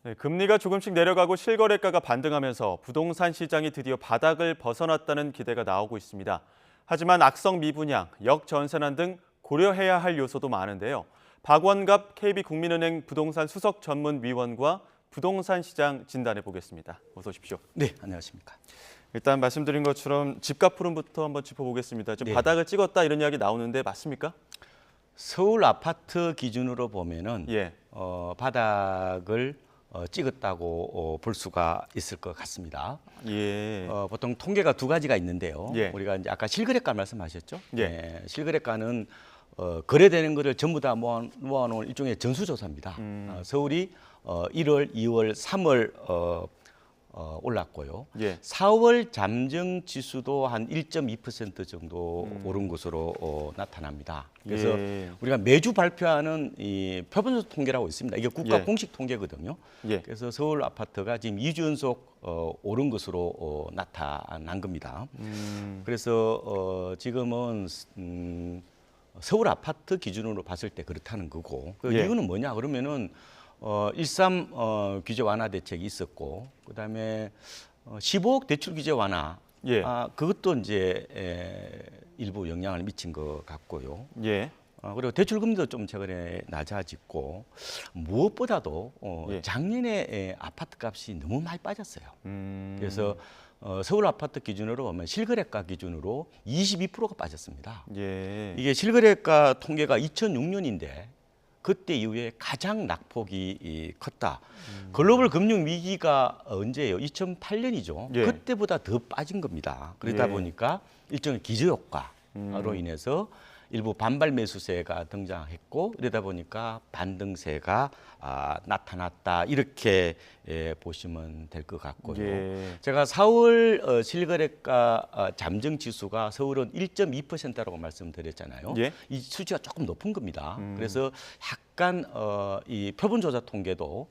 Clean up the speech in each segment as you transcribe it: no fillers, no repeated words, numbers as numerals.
네, 금리가 조금씩 내려가고 실거래가가 반등하면서 부동산 시장이 드디어 바닥을 벗어났다는 기대가 나오고 있습니다. 하지만 악성 미분양, 역전세난 등 고려해야 할 요소도 많은데요. 박원갑 KB국민은행 부동산 수석 전문위원과 부동산 시장 진단해 보겠습니다. 어서 오십시오. 네, 안녕하십니까. 일단 말씀드린 것처럼 집값 흐름부터 한번 짚어보겠습니다. 좀 네. 바닥을 찍었다 이런 이야기 나오는데 맞습니까? 서울 아파트 기준으로 보면은 예. 바닥을 찍었다고 볼 수가 있을 것 같습니다. 예. 보통 통계가 두 가지가 있는데요. 예. 우리가 이제 아까 실거래가 말씀하셨죠? 예. 네, 실거래가는 거래되는 거를 전부 다 모아놓은 일종의 전수조사입니다. 서울이 1월, 2월, 3월 올랐고요. 예. 4월 잠정 지수도 한 1.2% 정도 오른 것으로 나타납니다. 그래서 예. 우리가 매주 발표하는 이 표본수 통계라고 있습니다. 이게 국가 예. 공식 통계거든요. 예. 그래서 서울 아파트가 지금 2주 연속 오른 것으로 나타난 겁니다. 그래서 지금은 서울 아파트 기준으로 봤을 때 그렇다는 거고 그 예. 이유는 뭐냐 그러면은 13 규제 완화 대책이 있었고 그다음에 15억 대출 규제 완화 예. 그것도 이제 일부 영향을 미친 것 같고요. 예. 그리고 대출 금리도 좀 최근에 낮아졌고 무엇보다도 예. 작년에 아파트 값이 너무 많이 빠졌어요. 그래서 음. 서울 아파트 기준으로 보면 실거래가 기준으로 22%가 빠졌습니다. 예. 이게 실거래가 통계가 2006년인데 그때 이후에 가장 낙폭이 컸다. 글로벌 금융 위기가 언제예요? 2008년이죠. 예. 그때보다 더 빠진 겁니다. 그러다 예. 보니까 일종의 기저효과로 인해서 일부 반발 매수세가 등장했고 이러다 보니까 반등세가 나타났다 이렇게 보시면 될 것 같고요. 예. 제가 4월 실거래가 잠정 지수가 서울은 1.2%라고 말씀드렸잖아요. 예. 이 수치가 조금 높은 겁니다. 그래서 약간 이 표본조사 통계도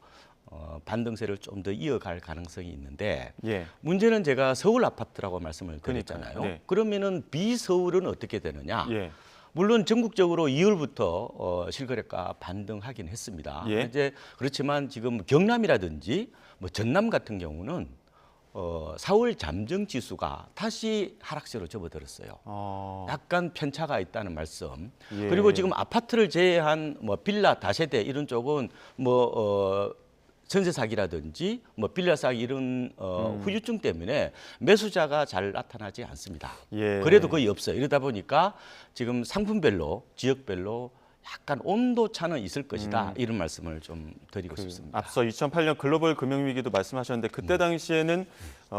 반등세를 좀 더 이어갈 가능성이 있는데 예. 문제는 제가 서울 아파트라고 말씀을 그러니까요. 드렸잖아요. 네. 그러면은 비서울은 어떻게 되느냐? 예. 물론 전국적으로 2월부터 실거래가 반등하긴 했습니다. 예. 이제 그렇지만 지금 경남이라든지 뭐 전남 같은 경우는 4월 잠정 지수가 다시 하락세로 접어들었어요. 약간 편차가 있다는 말씀. 예. 그리고 지금 아파트를 제외한 뭐 빌라, 다세대 이런 쪽은 뭐 전세 사기라든지 뭐 빌라 사기 이런 후유증 때문에 매수자가 잘 나타나지 않습니다. 예. 그래도 거의 없어요. 이러다 보니까 지금 상품별로 지역별로 약간 온도 차는 있을 것이다. 이런 말씀을 좀 드리고 싶습니다. 앞서 2008년 글로벌 금융위기도 말씀하셨는데 그때 당시에는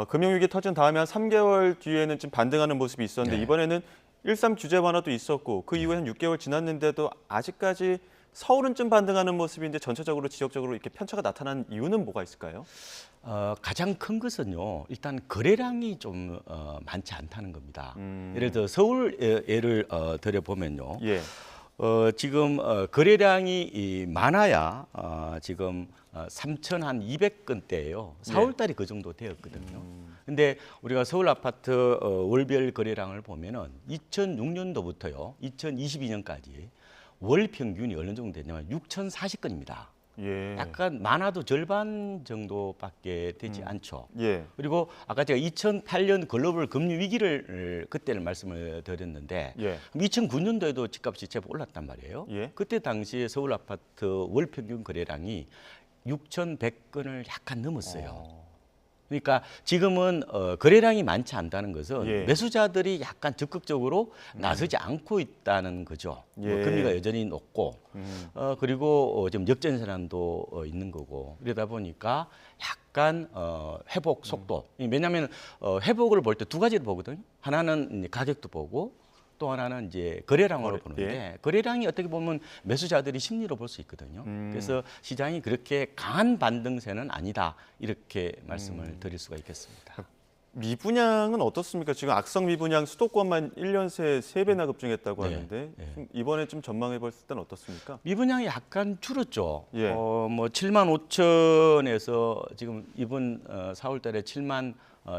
금융위기 터진 다음에 한 3개월 뒤에는 좀 반등하는 모습이 있었는데 네. 이번에는 13 규제 완화도 있었고 그 이후에 한 6개월 지났는데도 아직까지 서울은 좀 반등하는 모습인데 전체적으로 지역적으로 이렇게 편차가 나타난 이유는 뭐가 있을까요? 가장 큰 것은요. 일단 거래량이 좀 많지 않다는 겁니다. 예를 들어 서울 예를 들어보면요. 예. 지금 거래량이 많아야 지금 3,200건대예요. 4월달이 그 정도 되었거든요. 근데 우리가 서울 아파트 월별 거래량을 보면은 2006년도부터요, 2022년까지 월 평균이 어느 정도 되냐면 6,040건입니다. 예. 약간 많아도 절반 정도밖에 되지 않죠. 예. 그리고 아까 제가 2008년 글로벌 금융 위기를 그때를 말씀을 드렸는데 예. 2009년도에도 집값이 제법 올랐단 말이에요. 예. 그때 당시에 서울 아파트 월 평균 거래량이 6,100건을 약간 넘었어요. 그러니까 지금은 거래량이 많지 않다는 것은 예. 매수자들이 약간 적극적으로 나서지 않고 있다는 거죠. 예. 뭐 금리가 여전히 높고 그리고 지금 역전세난도 있는 거고 이러다 보니까 약간 회복 속도. 왜냐하면 회복을 볼 때 두 가지를 보거든요. 하나는 가격도 보고 또 하나는 이제 거래량으로 보는데 거래량이 어떻게 보면 매수자들이 심리로 볼 수 있거든요. 그래서 시장이 그렇게 강한 반등세는 아니다 이렇게 말씀을 드릴 수가 있겠습니다. 미분양은 어떻습니까? 지금 악성 미분양 수도권만 1년 새에 3배나 급증했다고 네, 하는데 네. 좀 이번에 좀 전망해 봤을 때는 어떻습니까? 미분양이 약간 줄었죠. 예. 뭐 7만 5천에서 지금 이번 4월달에 7만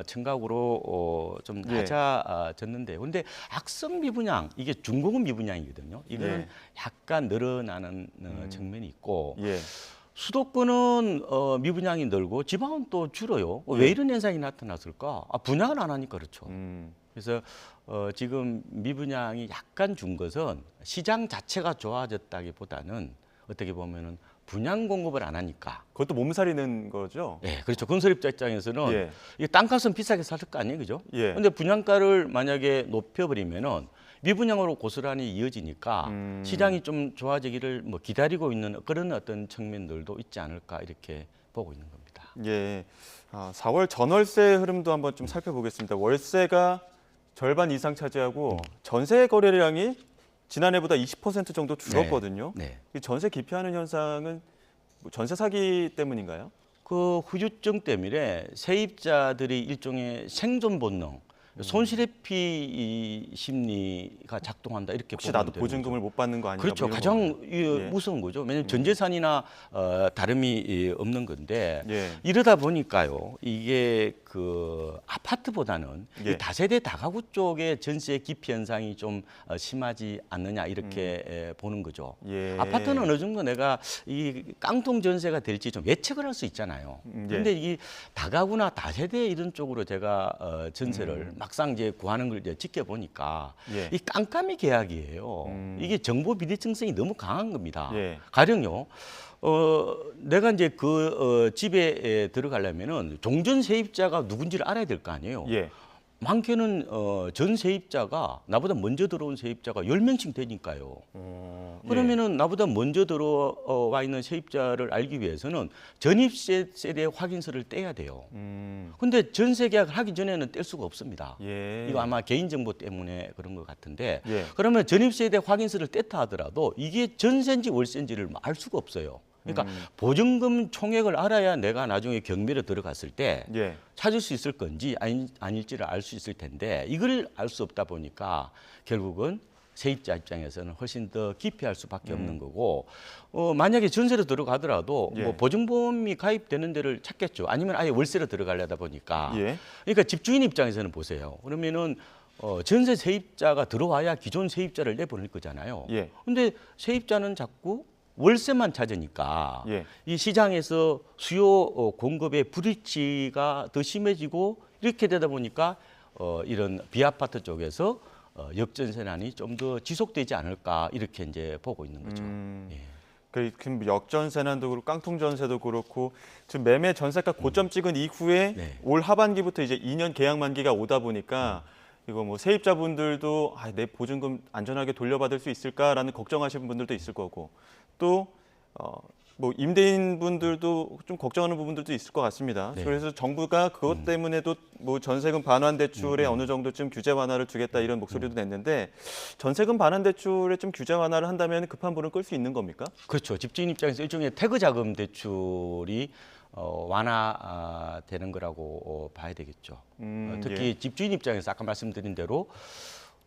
청각으로 좀 예. 낮아졌는데, 근데 악성 미분양 이게 중고금 미분양이거든요. 이거는 예. 약간 늘어나는 측면이 있고 예. 수도권은 미분양이 늘고 지방은 또 줄어요. 왜 이런 현상이 나타났을까? 분양을 안 하니까 그렇죠. 그래서 지금 미분양이 약간 준 것은 시장 자체가 좋아졌다기보다는 어떻게 보면은 분양 공급을 안 하니까. 그것도 몸살이는 거죠? 예, 그렇죠. 건설업자 입장에서는 예. 이 땅값은 비싸게 살 거 아니에요, 그죠? 예. 근데 분양가를 만약에 높여버리면은 미분양으로 고스란히 이어지니까 시장이 좀 좋아지기를 뭐 기다리고 있는 그런 어떤 측면들도 있지 않을까 이렇게 보고 있는 겁니다. 예. 4월 전월세 흐름도 한번 좀 살펴보겠습니다. 월세가 절반 이상 차지하고 전세 거래량이 지난해보다 20% 정도 줄었거든요. 네. 이 전세 기피하는 현상은 뭐 전세 사기 때문인가요? 그 후유증 때문에 세입자들이 일종의 생존 본능, 손실회피 심리가 작동한다 이렇게 혹시 보면 나도 되는 보증금을 못 받는 거 아닌가? 그렇죠. 뭐 이런 가장 거군요. 이 무서운 거죠. 왜냐하면 전 재산이나 다름이 없는 건데 예. 이러다 보니까요. 이게 그 아파트보다는 예. 이 다세대 다가구 쪽의 전세 기피 현상이 좀 심하지 않느냐 이렇게 보는 거죠. 예. 아파트는 어느 정도 내가 이 깡통 전세가 될지 좀 예측을 할 수 있잖아요. 예. 그런데 이 다가구나 다세대 이런 쪽으로 제가 전세를 막상 이제 구하는 걸 이제 지켜보니까 예. 이 깜깜이 계약이에요. 이게 정보 비대칭성이 너무 강한 겁니다. 예. 가령요. 내가 이제 그 집에 들어가려면은 종전 세입자가 누군지를 알아야 될 거 아니에요. 예. 많게는 전 세입자가 나보다 먼저 들어온 세입자가 10명씩 되니까요. 그러면은 나보다 먼저 들어와 있는 세입자를 알기 위해서는 전입세 세대 확인서를 떼야 돼요. 근데 전세 계약을 하기 전에는 뗄 수가 없습니다. 예. 이거 아마 개인정보 때문에 그런 것 같은데 예. 그러면 전입세대 확인서를 뗐다 하더라도 이게 전세인지 월세인지를 알 수가 없어요. 그러니까 보증금 총액을 알아야 내가 나중에 경매로 들어갔을 때 예. 찾을 수 있을 건지 아닐지를 알 수 있을 텐데 이걸 알 수 없다 보니까 결국은 세입자 입장에서는 훨씬 더 기피할 수밖에 없는 거고 만약에 전세로 들어가더라도 예. 뭐 보증보험이 가입되는 데를 찾겠죠. 아니면 아예 월세로 들어가려다 보니까 예. 그러니까 집주인 입장에서는 보세요. 그러면은 전세 세입자가 들어와야 기존 세입자를 내보낼 거잖아요. 예. 근데 세입자는 자꾸 월세만 찾으니까 예. 이 시장에서 수요 공급의 불일치가 더 심해지고 이렇게 되다 보니까 이런 비아파트 쪽에서 역전세난이 좀 더 지속되지 않을까 이렇게 이제 보고 있는 거죠. 예. 그 역전세난도 그렇고 깡통전세도 그렇고 지금 매매 전세가 고점 찍은 이후에 네. 올 하반기부터 이제 2년 계약 만기가 오다 보니까 이거 뭐 세입자분들도 내 보증금 안전하게 돌려받을 수 있을까라는 걱정하시는 분들도 있을 거고 또 뭐 임대인분들도 좀 걱정하는 부분들도 있을 것 같습니다. 네. 그래서 정부가 그것 때문에도 뭐 전세금 반환 대출에 어느 정도쯤 규제 완화를 주겠다 이런 목소리도 냈는데 전세금 반환 대출에 좀 규제 완화를 한다면 급한 불은 끌 수 있는 겁니까? 그렇죠. 집주인 입장에서 일종의 태그 자금 대출이 완화되는 거라고 봐야 되겠죠. 특히 예. 집주인 입장에서 아까 말씀드린 대로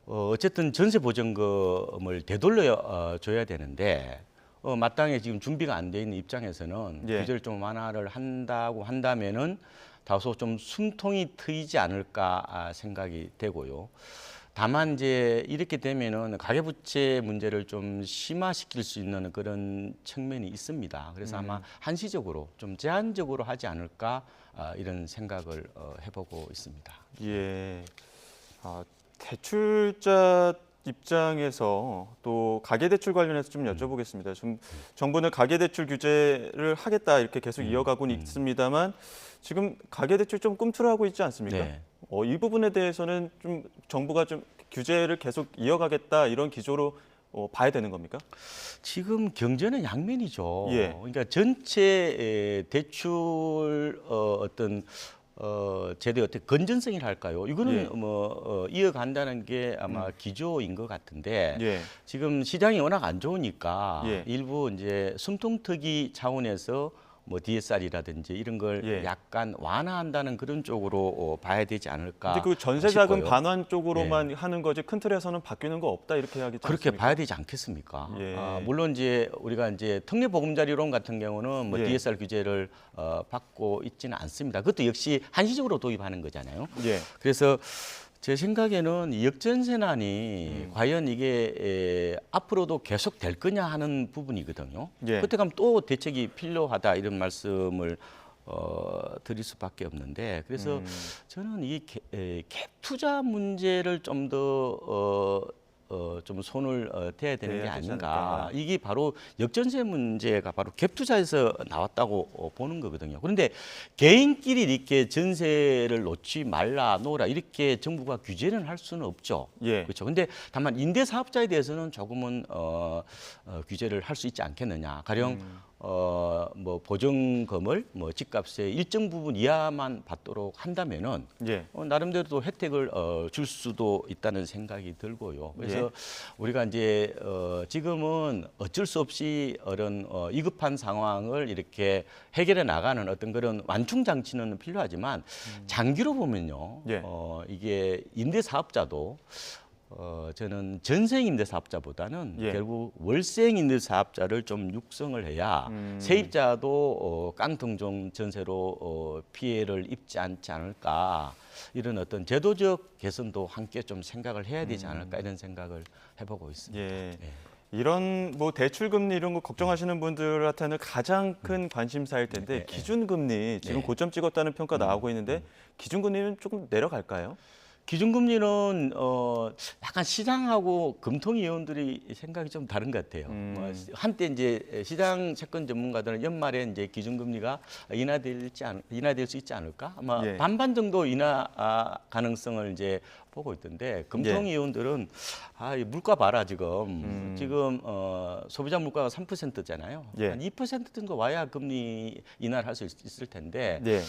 어쨌든 전세 보증금을 되돌려 줘야 되는데 마땅히 지금 준비가 안 돼 있는 입장에서는 예. 규제를 좀 완화를 한다고 한다면은 다소 좀 숨통이 트이지 않을까 생각이 되고요. 다만 이제 이렇게 되면은 가계부채 문제를 좀 심화시킬 수 있는 그런 측면이 있습니다. 그래서 아마 한시적으로 좀 제한적으로 하지 않을까 이런 생각을 해보고 있습니다. 예. 대출자 입장에서 또 가계대출 관련해서 좀 여쭤보겠습니다. 좀 정부는 가계대출 규제를 하겠다 이렇게 계속 이어가고는 있습니다만 지금 가계대출 좀 꿈틀하고 있지 않습니까? 네. 이 부분에 대해서는 좀 정부가 좀 규제를 계속 이어가겠다 이런 기조로 봐야 되는 겁니까? 지금 경제는 양면이죠. 예. 그러니까 전체 대출 어떤 제도의 어떻게 건전성이라 할까요? 이거는 예. 뭐 이어간다는 게 아마 기조인 것 같은데 예. 지금 시장이 워낙 안 좋으니까 예. 일부 이제 숨통트기 차원에서 뭐 DSR이라든지 이런 걸 예. 약간 완화한다는 그런 쪽으로 봐야 되지 않을까. 근데 그 전세자금 싶어요. 반환 쪽으로만 하는 거지 큰 틀에서는 바뀌는 거 없다 이렇게 하겠지 그렇게 않습니까? 봐야 되지 않겠습니까? 예. 물론 이제 우리가 이제 특례 보금자리론 같은 경우는 뭐 예. DSR 규제를 받고 있지는 않습니다. 그것도 역시 한시적으로 도입하는 거잖아요. 예. 그래서 제 생각에는 이 역전세난이 과연 이게 앞으로도 계속 될 거냐 하는 부분이거든요. 예. 그때 가면 또 대책이 필요하다 이런 말씀을 드릴 수밖에 없는데 그래서 저는 이 갭 투자 문제를 좀 더 좀 손을 대야 되는 게 대야 되지 아닌가. 않을까. 이게 바로 역전세 문제가 바로 갭 투자에서 나왔다고 보는 거거든요. 그런데 개인끼리 이렇게 전세를 놓지 말라, 놓으라 이렇게 정부가 규제는 할 수는 없죠. 예. 그렇죠. 근데 다만 임대 사업자에 대해서는 조금은 규제를 할 수 있지 않겠느냐. 가령 뭐 보증금을 뭐 집값의 일정 부분 이하만 받도록 한다면은 예. 나름대로 또 혜택을 줄 수도 있다는 생각이 들고요. 그래서 우리가 이제 지금은 어쩔 수 없이 이런 위급한 상황을 이렇게 해결해 나가는 어떤 그런 완충 장치는 필요하지만 장기로 보면요, 예. 이게 임대 사업자도 저는 전생 임대 사업자보다는 예. 결국 월생 임대 사업자를 좀 육성을 해야 세입자도 깡통종 전세로 피해를 입지 않지 않을까 이런 어떤 제도적 개선도 함께 좀 생각을 해야 되지 않을까 이런 생각을 해보고 있습니다. 예. 예. 이런 뭐 대출 금리 이런 거 걱정하시는 분들한테는 가장 큰 관심사일 텐데 기준 금리 지금 네. 고점 찍었다는 평가 나오고 있는데 기준 금리는 조금 내려갈까요? 기준금리는 약간 시장하고 금통위원들이 생각이 좀 다른 것 같아요. 한때 이제 시장 채권 전문가들은 연말에 이제 기준금리가 인하될 수 있지 않을까? 아마 예. 반반 정도 인하 가능성을 이제 보고 있던데 금통위원들은 이 물가 봐라 지금 소비자 물가가 3%잖아요. 예. 한 2% 정도 와야 금리 인하를 할 수 있을 텐데. 네.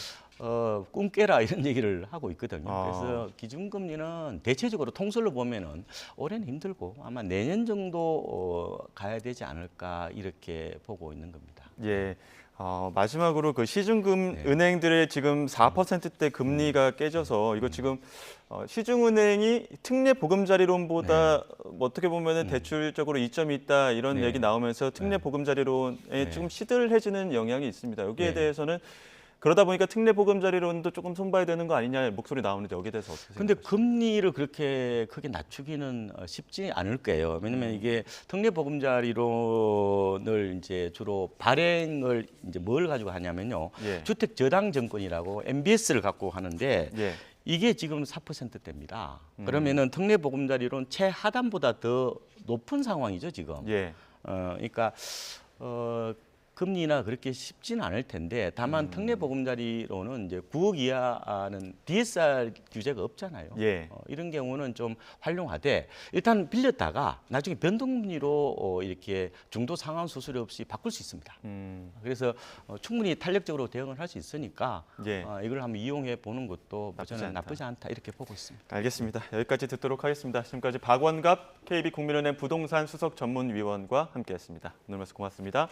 꿈 깨라 이런 얘기를 하고 있거든요. 아. 그래서 기준금리는 대체적으로 통설로 보면은 올해는 힘들고 아마 내년 정도 가야 되지 않을까 이렇게 보고 있는 겁니다. 예. 마지막으로 그 시중금 은행들의 지금 4%대 금리가 깨져서 이거 지금 시중은행이 특례 보금자리론보다 뭐 어떻게 보면은 대출적으로 이점이 있다 이런 얘기 나오면서 특례 보금자리론에 조금 시들해지는 영향이 있습니다. 여기에 대해서는 그러다 보니까 특례 보금자리론도 조금 손봐야 되는 거 아니냐 목소리 나오는데 여기에 대해서 어떻게 근데 생각하세요? 금리를 그렇게 크게 낮추기는 쉽지 않을 거예요. 왜냐면 이게 특례 보금자리론을 이제 주로 발행을 이제 뭘 가지고 하냐면요. 예. 주택 저당 정권이라고 MBS를 갖고 하는데 예. 이게 지금 4%대입니다. 그러면은 특례 보금자리론 최하단보다 더 높은 상황이죠, 지금. 예. 그러니까 금리나 그렇게 쉽지는 않을 텐데 다만 특례 보금자리로는 이제 9억 이하는 DSR 규제가 없잖아요. 예. 이런 경우는 좀 활용하되 일단 빌렸다가 나중에 변동금리로 이렇게 중도 상환 수수료 없이 바꿀 수 있습니다. 그래서 충분히 탄력적으로 대응을 할 수 있으니까 예. 이걸 한번 이용해 보는 것도 나쁘지 저는 않다. 나쁘지 않다 이렇게 보고 있습니다. 알겠습니다. 여기까지 듣도록 하겠습니다. 지금까지 박원갑 KB국민은행 부동산 수석 전문위원과 함께했습니다. 오늘 말씀 고맙습니다.